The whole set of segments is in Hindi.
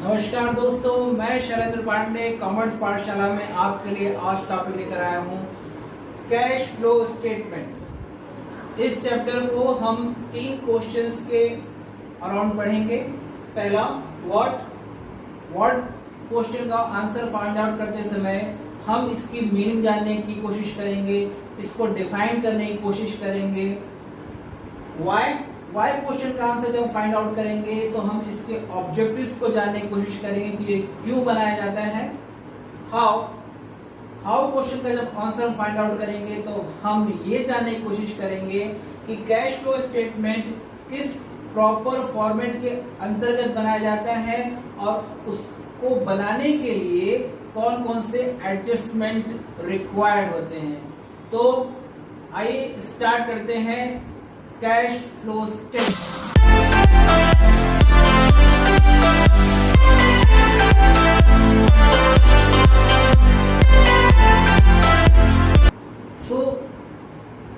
नमस्कार दोस्तों, मैं शैलेंद्र पांडे कॉमर्स पाठशाला में आपके लिए आज टॉपिक लेकर आया हूँ कैश फ्लो स्टेटमेंट। इस चैप्टर को हम 3 क्वेश्चंस के अराउंड पढ़ेंगे। पहला व्हाट क्वेश्चन का आंसर फाइंड आउट करते समय हम इसकी मीनिंग जानने की कोशिश करेंगे, इसको डिफाइन करने की कोशिश करेंगे। वाई क्वेश्चन का आंसर जब फाइंड आउट करेंगे तो हम इसके ऑब्जेक्टिव्स को जानने की कोशिश करेंगे कि ये क्यों बनाया जाता है। हाउ क्वेश्चन का जब आंसर फाइंड आउट करेंगे तो हम ये जानने की कोशिश करेंगे कि कैश फ्लो स्टेटमेंट किस प्रॉपर फॉर्मेट के अंतर्गत बनाया जाता है और उसको बनाने के लिए कौन कौन से एडजस्टमेंट रिक्वायर्ड होते हैं। तो आइए स्टार्ट करते हैं कैश फ्लो स्टेटमेंट। सो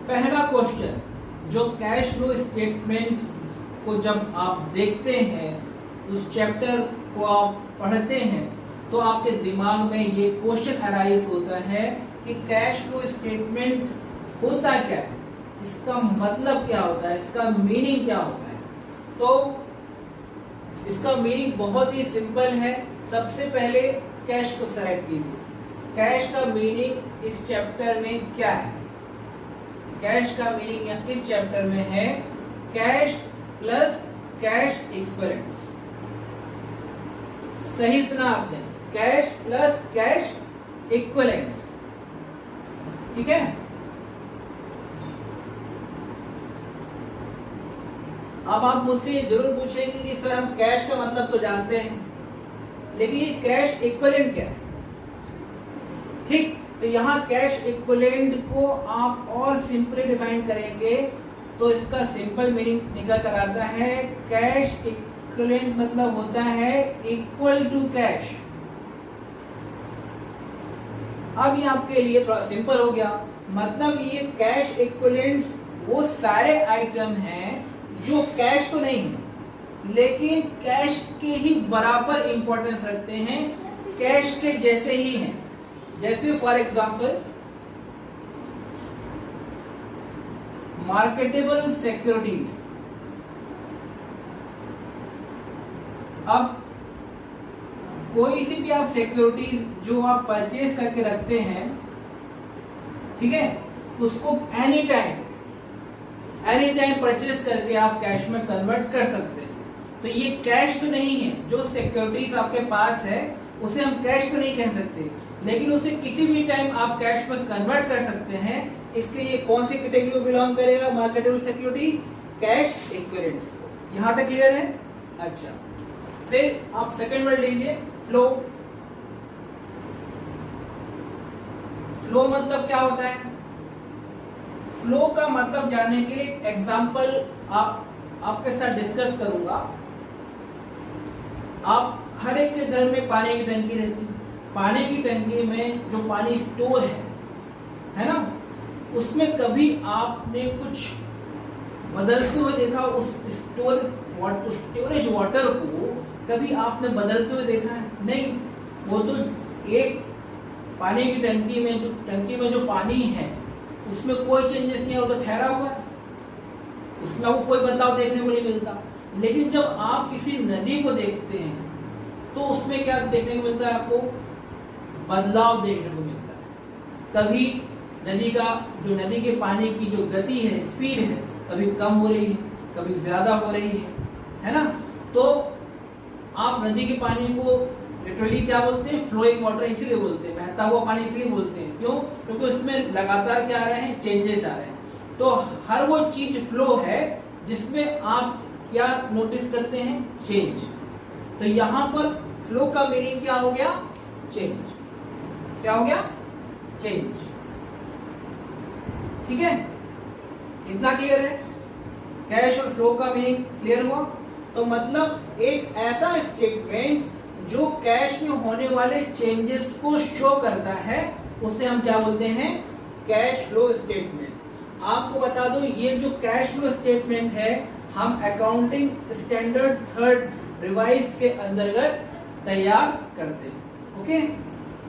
पहला क्वेश्चन, जो कैश फ्लो स्टेटमेंट को जब आप देखते हैं, उस चैप्टर को आप पढ़ते हैं तो आपके दिमाग में ये क्वेश्चन अराइज होता है कि कैश फ्लो स्टेटमेंट होता क्या है, इसका मतलब क्या होता है, इसका मीनिंग क्या होता है। तो इसका मीनिंग बहुत ही सिंपल है। सबसे पहले कैश को सेलेक्ट कीजिए। कैश का मीनिंग इस चैप्टर में क्या है? कैश का मीनिंग इस चैप्टर में है कैश प्लस कैश इक्विवेलेंट्स। सही सुना आपने, कैश प्लस कैश इक्विवेलेंट्स। ठीक है। अब आप मुझसे जरूर पूछेंगे कि सर हम कैश का मतलब तो जानते हैं, लेकिन ये कैश इक्विवेलेंट क्या है? ठीक, तो यहाँ कैश इक्विवेलेंट को आप और सिंपली डिफाइन करेंगे तो इसका सिंपल मीनिंग निकल कर आता है कैश इक्विवेलेंट मतलब होता है इक्वल टू कैश। अब ये आपके लिए थोड़ा सिंपल हो गया। मतलब ये कैश इक्विवेलेंट्स वो सारे आइटम हैं जो कैश तो नहीं है लेकिन कैश के ही बराबर इंपॉर्टेंस रखते हैं, कैश के जैसे ही हैं। जैसे फॉर एग्जांपल मार्केटेबल सिक्योरिटीज। अब कोई सी भी आप सिक्योरिटीज जो आप परचेज करके रखते हैं, ठीक है, उसको एनी टाइम परचेज करके आप कैश में कन्वर्ट कर सकते हैं। तो ये कैश तो नहीं है, जो सिक्योरिटीज आपके पास है उसे हम कैश तो नहीं कह सकते, लेकिन उसे किसी भी टाइम आप कैश में कन्वर्ट कर सकते हैं। इसलिए ये कौन सी कैटेगरी में बिलोंग करेगा? Marketable securities, cash equivalents. यहां तक क्लियर है? अच्छा, फिर आप सेकंड वर्ड लीजिए, फ्लो। फ्लो मतलब क्या होता है? फ्लो का मतलब जानने के लिए एग्जांपल आपके साथ डिस्कस करूंगा। आप हर एक के घर में पानी की टंकी रहती है। पानी की टंकी में जो पानी स्टोर है ना, उसमें कभी आपने कुछ बदलते हुए देखा? उस स्टोरेज वाटर को कभी आपने बदलते हुए देखा है? नहीं। वो तो एक पानी की टंकी में जो पानी है उसमें कोई चेंजेस नहीं है, वो तो ठहरा हुआ है, उसमें आपको कोई बदलाव देखने को नहीं मिलता। लेकिन जब आप किसी नदी को देखते हैं तो उसमें क्या देखने को मिलता है? आपको बदलाव देखने को मिलता है। कभी नदी के पानी की जो गति है, स्पीड है, कभी कम हो रही है, कभी ज्यादा हो रही है ना। तो आप नदी के पानी को लिटरली क्या बोलते हैं? फ्लोइंग वाटर इसीलिए बोलते हैं, बहता हुआ पानी इसलिए बोलते हैं। क्यों? क्योंकि उसमें लगातार क्या आ रहे हैं? चेंजेस आ रहे हैं। तो हर वो चीज फ्लो है जिसमें आप क्या नोटिस करते हैं? चेंज। तो यहां पर फ्लो का मीनिंग क्या हो गया? चेंज। क्या हो गया? चेंज। ठीक है, इतना क्लियर है? कैश और फ्लो का मीनिंग क्लियर हुआ? तो मतलब एक ऐसा स्टेटमेंट जो कैश में होने वाले चेंजेस को शो करता है, उसे हम क्या बोलते हैं? Cash flow statement. आपको बता दूं, ये जो कैश फ्लो स्टेटमेंट है हम अकाउंटिंग स्टैंडर्ड 3rd रिवाइज्ड के अंतर्गत तैयार करते हैं। ओके,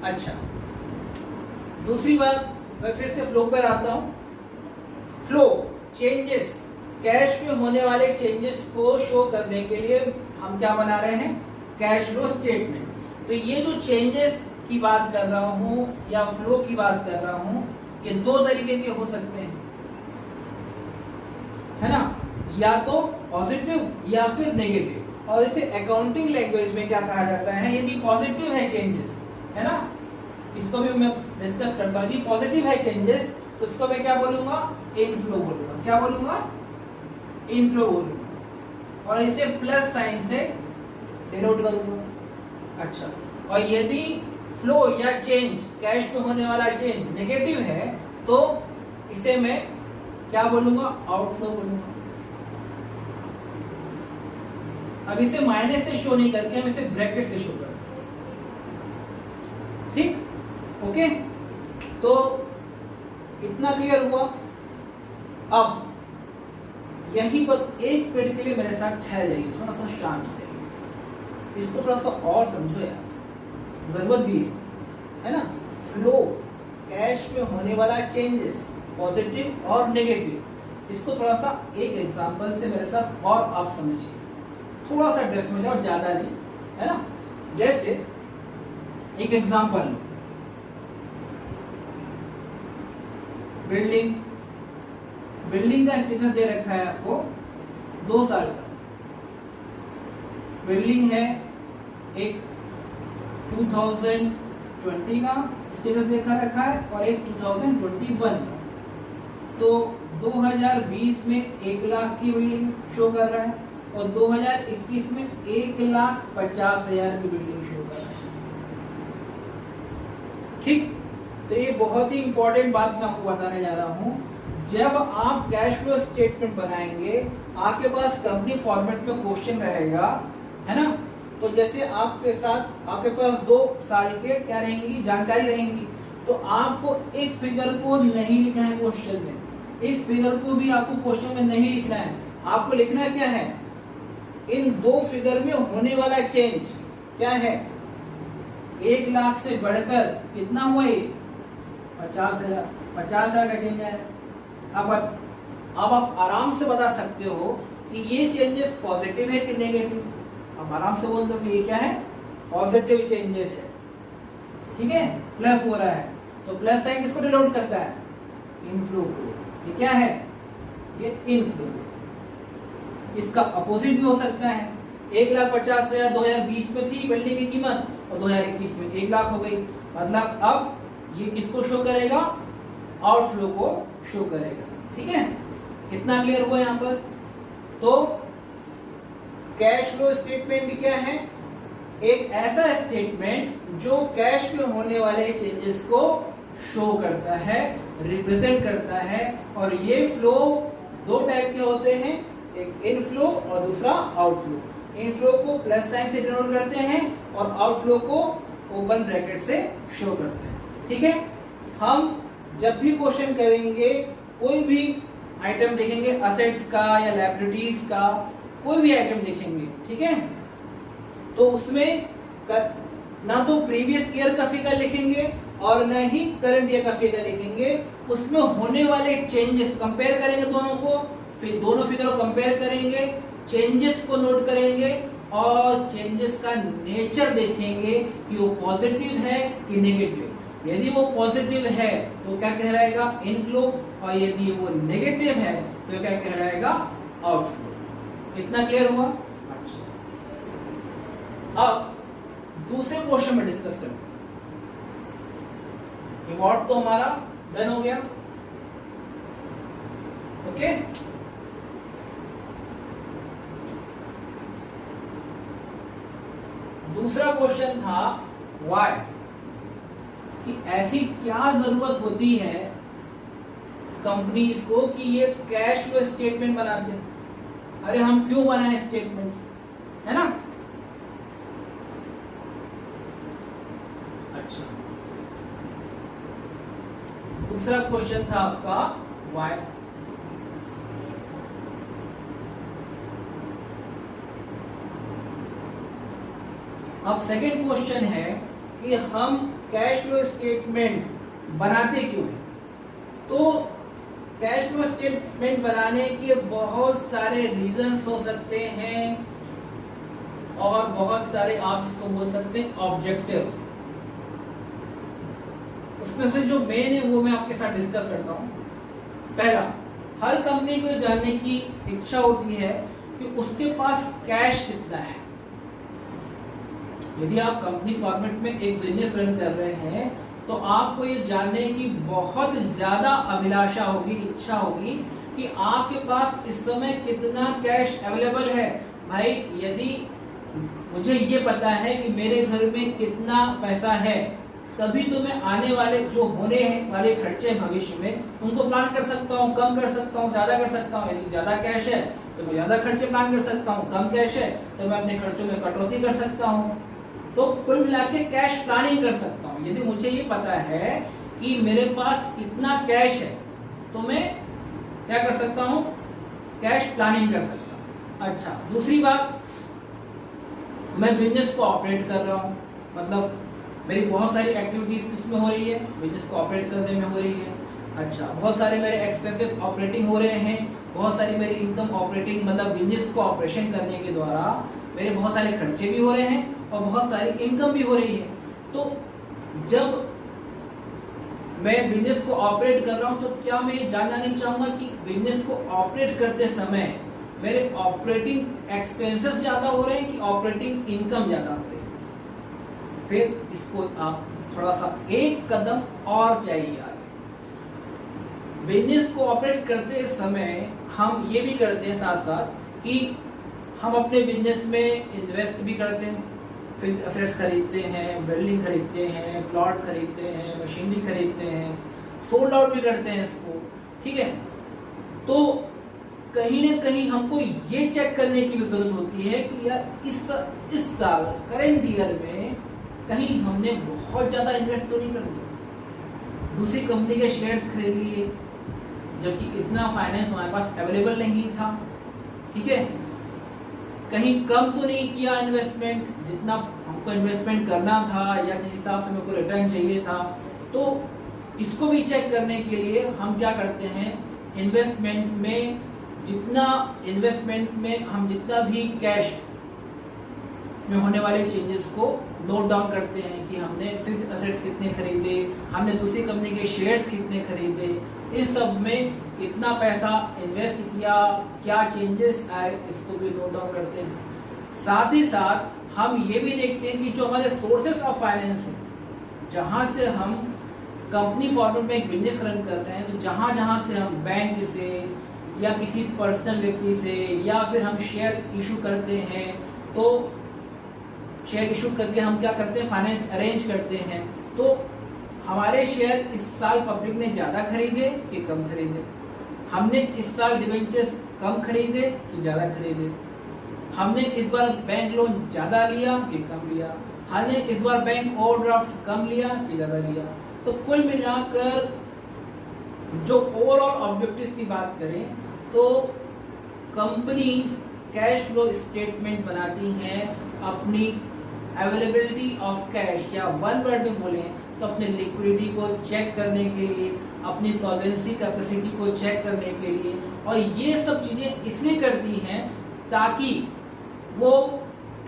अच्छा, दूसरी बात, मैं फिर से फ्लो पर आता हूं। फ्लो चेंजेस, कैश में होने वाले चेंजेस को शो करने के लिए हम क्या बना रहे हैं, कैश फ्लो स्टेटमेंट। तो ये जो चेंजेस की बात कर रहा हूं या फ्लो की बात कर रहा हूं, ये दो तरीके के हो सकते हैं, है ना, या तो पॉजिटिव या फिर नेगेटिव। और इसे अकाउंटिंग लैंग्वेज में क्या कहा जाता है, यदि पॉजिटिव है चेंजेस, है ना, इसको भी मैं डिस्कस करता हूं। यदि पॉजिटिव है चेंजेस तो इसको मैं क्या बोलूंगा, इनफ्लो बोलूंगा। क्या बोलूंगा, इनफ्लो बोलूंगा, और इसे प्लस साइन से डिनोट करूंगा। अच्छा, और यदि फ्लो या चेंज, कैश में होने वाला चेंज नेगेटिव है तो इसे मैं क्या बोलूंगा, आउटफ्लो बोलूंगा। अब इसे माइनस से शो नहीं करके हम इसे ब्रैकेट से शो करते हैं। ठीक, ओके, तो इतना क्लियर हुआ। अब यहीं पर एक मिनट के लिए मेरे साथ ठहर जाइए, थोड़ा सा शांत हो जाइए, इसको थोड़ा सा और समझो यार, जरूरत भी है ना। फ्लो, कैश में होने वाला चेंजेस पॉजिटिव और नेगेटिव, इसको थोड़ा सा एक एग्जांपल से मेरे साथ और आप समझिए, थोड़ा सा डेप्थ में जाओ, ज्यादा नहीं, है ना। जैसे एक एग्जांपल लो, बिल्डिंग, बिल्डिंग का स्टेटस दे रखा है आपको 2 साल का। बिल्डिंग है एक 2020 का स्टेटस देखा रखा है और एक 2021 का। तो 2020 में 1 लाख की बिल्डिंग शो कर रहा है और 2021 में 1,50,000 की बिल्डिंग शो कर रहा है। ठीक, तो ये बहुत ही इंपॉर्टेंट बात मैं आपको बताने जा रहा हूं। जब आप कैश फ्लो स्टेटमेंट बनाएंगे, आपके पास कंपनी फॉर्मेट में क्वेश्चन रहेगा, है ना। तो जैसे आपके साथ आपके पास 2 साल के क्या रहेंगी, जानकारी रहेंगी, तो आपको इस फिगर को नहीं लिखना है क्वेश्चन में, इस फिगर को भी आपको क्वेश्चन में नहीं लिखना है। आपको लिखना क्या है, इन 2 फिगर में होने वाला चेंज क्या है, 1 लाख से बढ़कर कितना हुआ, ये 50,000 का चेंज है। अब आप आराम से बता सकते हो कि ये चेंजेस पॉजिटिव है कि नेगेटिव। अब आराम से बोल दो कि ये क्या है, पॉजिटिव चेंजेस है, ठीक है, प्लस हो रहा है। तो प्लस साइन किसको डिनोट करता है, इनफ्लो को। ये क्या है, ये इनफ्लो। इसका अपोजिट भी हो सकता है, 1,50,000 2020 में थी बिल्डिंग की कीमत और 2021 में 1 लाख हो गई। मतलब अब ये किसको शो करेगा, आउटफ्लो को शो करेगा। ठीक है, कितना क्लियर हुआ यहाँ पर। तो कैश फ्लो स्टेटमेंट क्या है, एक ऐसा स्टेटमेंट जो कैश में होने वाले चेंजेस को शो करता है, रिप्रेजेंट करता है। और ये फ्लो 2 टाइप के होते हैं, एक इनफ्लो और दूसरा आउटफ्लो। इनफ्लो को प्लस साइन से डिनोट करते हैं और आउटफ्लो को ओपन ब्रैकेट से शो करते हैं। ठीक है, हम जब भी क्वेश्चन करेंगे, कोई भी आइटम देखेंगे, असेट्स का या लायबिलिटीज का कोई भी आइटम देखेंगे, ठीक है, तो उसमें ना तो प्रीवियस ईयर का फिगर लिखेंगे और न ही करंट ईयर का फिगर लिखेंगे। उसमें होने वाले चेंजेस कंपेयर करेंगे दोनों को, फिर दोनों फिगर को कंपेयर करेंगे, चेंजेस को नोट करेंगे और चेंजेस का नेचर देखेंगे कि वो पॉजिटिव है कि नेगेटिव। यदि वो पॉजिटिव है तो क्या कहलाएगा, इनफ्लो, और यदि वो नेगेटिव है तो क्या कहलाएगा, आउटफ्लो। इतना क्लियर हुआ। अच्छा, अब दूसरे क्वेश्चन में डिस्कस करते हैं। रिवॉर्ड तो हमारा डन हो गया, ओके। दूसरा क्वेश्चन था व्हाई, कि ऐसी क्या जरूरत होती है कंपनीज को कि ये कैश फ्लो स्टेटमेंट बनाते हैं। अरे हम क्यों बनाए स्टेटमेंट, है ना। अच्छा, दूसरा क्वेश्चन था आपका व्हाई। अब सेकंड क्वेश्चन है कि हम कैश फ्लो स्टेटमेंट बनाते क्यों हैं? तो कैश फ्लो स्टेटमेंट बनाने के बहुत सारे रीजंस हो सकते हैं और बहुत सारे आप इसको बोल सकते हैं ऑब्जेक्टिव। उसमें से जो मेन है वो मैं आपके साथ डिस्कस करता हूँ। पहला, हर कंपनी को जानने की इच्छा होती है कि उसके पास कैश कितना है। यदि आप कंपनी फॉर्मेट में एक बिजनेस रन कर रहे हैं तो आपको ये जानने की बहुत ज्यादा अभिलाषा होगी, इच्छा होगी कि आपके पास इस समय कितना कैश अवेलेबल है। भाई यदि मुझे ये पता है कि मेरे घर में कितना पैसा है, तभी तो मैं आने वाले जो होने वाले खर्चे भविष्य में उनको प्लान कर सकता हूँ, कम कर सकता हूँ, ज्यादा कर सकता हूँ। यदि ज्यादा कैश है तो मैं ज्यादा खर्चे प्लान कर सकता हूँ, कम कैश है तो मैं अपने खर्चों में कटौती कर सकता हूँ। तो कुल मिला के कैश प्लानिंग कर सकता हूँ। यदि मुझे ये पता है कि मेरे पास कितना कैश है तो मैं क्या कर सकता हूँ, कैश प्लानिंग कर सकता हूँ। अच्छा, दूसरी बात, मैं बिजनेस को ऑपरेट कर रहा हूँ, मतलब मेरी बहुत सारी एक्टिविटीज किसमें हो रही है, बिजनेस को ऑपरेट करने में हो रही है। अच्छा, बहुत सारे मेरे एक्सपेंसेस ऑपरेटिंग हो रहे हैं, बहुत सारी मेरी इनकम ऑपरेटिंग, मतलब बिजनेस को ऑपरेशन करने के द्वारा मेरे बहुत सारे खर्चे भी हो रहे हैं और बहुत सारी इनकम भी हो रही है। तो जब मैं बिजनेस को ऑपरेट कर रहा हूं तो क्या मैं ये जानना नहीं चाहूंगा कि बिजनेस को ऑपरेट करते समय मेरे ऑपरेटिंग एक्सपेंसेस ज्यादा हो रहे हैं कि ऑपरेटिंग इनकम ज्यादा हो रही है? फिर इसको आप थोड़ा सा एक कदम और जाइए आगे। बिजनेस को ऑपरेट करते समय हम ये भी करते हैं साथ साथ कि हम अपने बिजनेस में इन्वेस्ट भी करते हैं, फिक्स्ड एसेट्स खरीदते हैं, बिल्डिंग खरीदते हैं, प्लॉट खरीदते हैं, मशीनरी खरीदते हैं, सोल्ड आउट भी करते हैं इसको, ठीक है। तो कहीं ना कहीं हमको ये चेक करने की भी जरूरत होती है कि यार इस साल करेंट ईयर में कहीं हमने बहुत ज्यादा इन्वेस्ट तो नहीं कर दिया, दूसरी कंपनी के शेयर्स खरीद लिए जबकि इतना फाइनेंस हमारे पास अवेलेबल नहीं था, ठीक है। कहीं कम तो नहीं किया इन्वेस्टमेंट जितना हमको इन्वेस्टमेंट करना था या जिस हिसाब से हमको रिटर्न चाहिए था। तो इसको भी चेक करने के लिए हम क्या करते हैं, इन्वेस्टमेंट में हम जितना भी कैश में होने वाले चेंजेस को नोट डाउन करते हैं कि हमने फिक्स्ड एसेट्स कितने खरीदे, हमने दूसरी कंपनी के शेयर्स कितने खरीदे, इन सब में कितना पैसा इन्वेस्ट किया, क्या चेंजेस आए, इसको भी नोट डाउन करते हैं। साथ ही साथ हम ये भी देखते हैं कि जो हमारे सोर्सेस ऑफ फाइनेंस है, जहाँ से हम कंपनी फॉर्मेट में एक बिजनेस रन कर रहे हैं, तो जहाँ जहाँ से हम बैंक से या किसी पर्सनल व्यक्ति से या फिर हम शेयर इशू करते हैं, तो शेयर इशू करके हम क्या करते हैं, फाइनेंस अरेंज करते हैं। तो हमारे शेयर इस साल पब्लिक ने ज़्यादा खरीदे कि कम खरीदे, हमने इस साल डिवेंचर्स कम खरीदे कि ज़्यादा खरीदे, हमने इस बार बैंक लोन ज़्यादा लिया कि कम लिया, हमने इस बार बैंक ओवरड्राफ्ट कम लिया कि ज़्यादा लिया। तो कुल मिलाकर जो ओवरऑल ऑब्जेक्टिव्स की बात करें तो कंपनी कैश फ्लो स्टेटमेंट बनाती हैं अपनी अवेलेबिलिटी ऑफ कैश, या वन वर्ड में बोलें तो अपने लिक्विडिटी को चेक करने के लिए, अपनी सॉल्वेंसी कैपेसिटी को चेक करने के लिए। और ये सब चीज़ें इसलिए करती हैं ताकि वो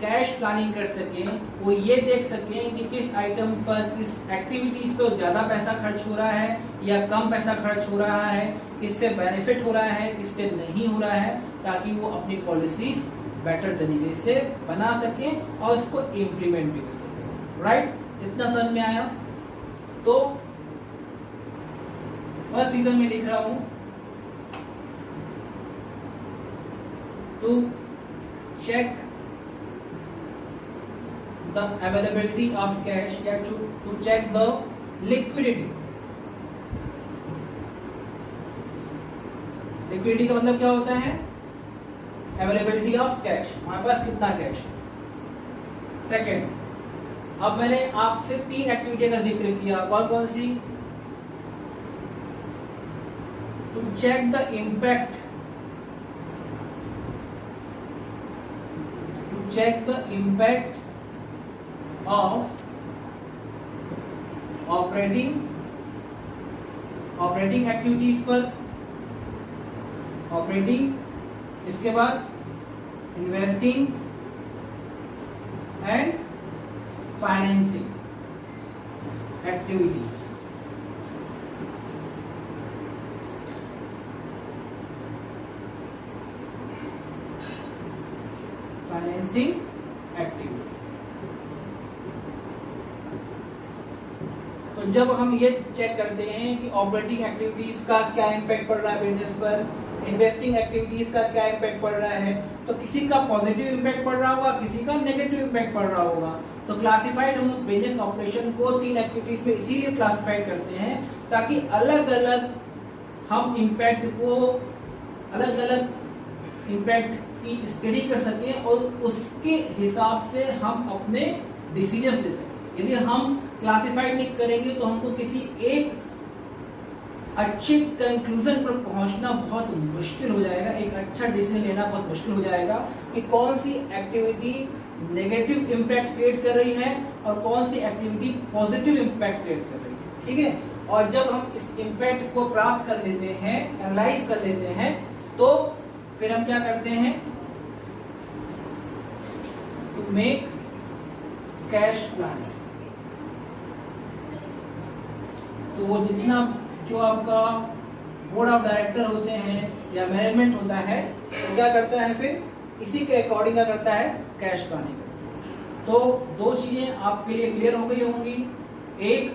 कैश प्लानिंग कर सकें, वो ये देख सकें कि किस आइटम पर, किस एक्टिविटीज़ पर ज़्यादा पैसा खर्च हो रहा है या कम पैसा खर्च हो रहा है, किससे बेनिफिट हो रहा है, किससे नहीं हो रहा है, ताकि वो अपनी पॉलिसीज बेटर तरीके से बना सकें और उसको इम्प्लीमेंट भी कर सकें। राइट, इतना समझ में आया? तो फर्स्ट रीजन में लिख रहा हूं, to check the availability of cash या to check the liquidity. Liquidity का मतलब क्या होता है, अवेलेबिलिटी ऑफ कैश, हमारे पास कितना कैश है। सेकेंड, अब मैंने आपसे 3 एक्टिविटी का जिक्र किया, कौन कौन सी? To check the impact, to check the impact of operating activities पर, ऑपरेटिंग, इसके बाद investing and financing activities. Financing activities. तो जब हम ये चेक करते हैं कि ऑपरेटिंग एक्टिविटीज का क्या इम्पैक्ट पड़ रहा है बिजनेस पर, इन्वेस्टिंग एक्टिविटीज का क्या इम्पैक्ट पड़ रहा है, तो किसी का पॉजिटिव इम्पैक्ट पड़ रहा होगा, किसी का नेगेटिव इम्पैक्ट पड़ रहा होगा। तो क्लासिफाइड हम बिजनेस ऑपरेशन को 3 एक्टिविटीज में इसीलिए क्लासिफाइड करते हैं ताकि अलग अलग हम इम्पैक्ट को, अलग अलग इम्पैक्ट की स्टडी कर सकें और उसके हिसाब से हम अपने डिसीजन ले सकें। यदि हम क्लासिफाइड नहीं करेंगे तो हमको किसी एक अच्छे कंक्लूजन पर पहुंचना बहुत मुश्किल हो जाएगा, एक अच्छा डिसीजन लेना बहुत मुश्किल हो जाएगा कि कौन सी एक्टिविटी नेगेटिव इम्पैक्ट क्रिएट कर रही है और कौन सी एक्टिविटी पॉजिटिव इम्पैक्ट क्रिएट कर रही है। ठीक है, और जब हम इस इम्पैक्ट को प्राप्त कर लेते हैं, एनालाइज कर लेते हैं, तो फिर हम क्या करते हैं, टू मेक कैश प्लानिंग। तो वो जितना जो आपका बोर्ड ऑफ डायरेक्टर होते हैं या मैनेजमेंट होता है, तो क्या करता है फिर इसी के अकॉर्डिंग क्या करता है, कैश प्लानिंग। तो 2 चीजें आपके लिए क्लियर हो गई होंगी। एक,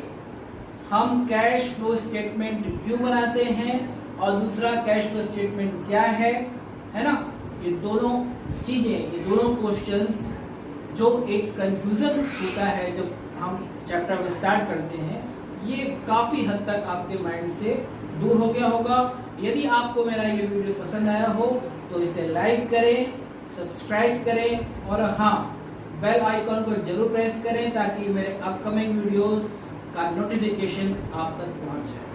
हम कैश फ्लो स्टेटमेंट क्यों बनाते हैं, और दूसरा कैश फ्लो स्टेटमेंट क्या है ना। ये दोनों चीजें, ये दोनों क्वेश्चंस जो एक कंफ्यूजन होता है जब हम चैप्टर को स्टार्ट करते हैं, ये काफी हद तक आपके माइंड से दूर हो गया होगा। यदि आपको मेरा ये वीडियो पसंद आया हो तो इसे लाइक करें, सब्सक्राइब करें और हाँ, बेल आइकॉन को जरूर प्रेस करें ताकि मेरे अपकमिंग वीडियोस का नोटिफिकेशन आप तक पहुंच जाए।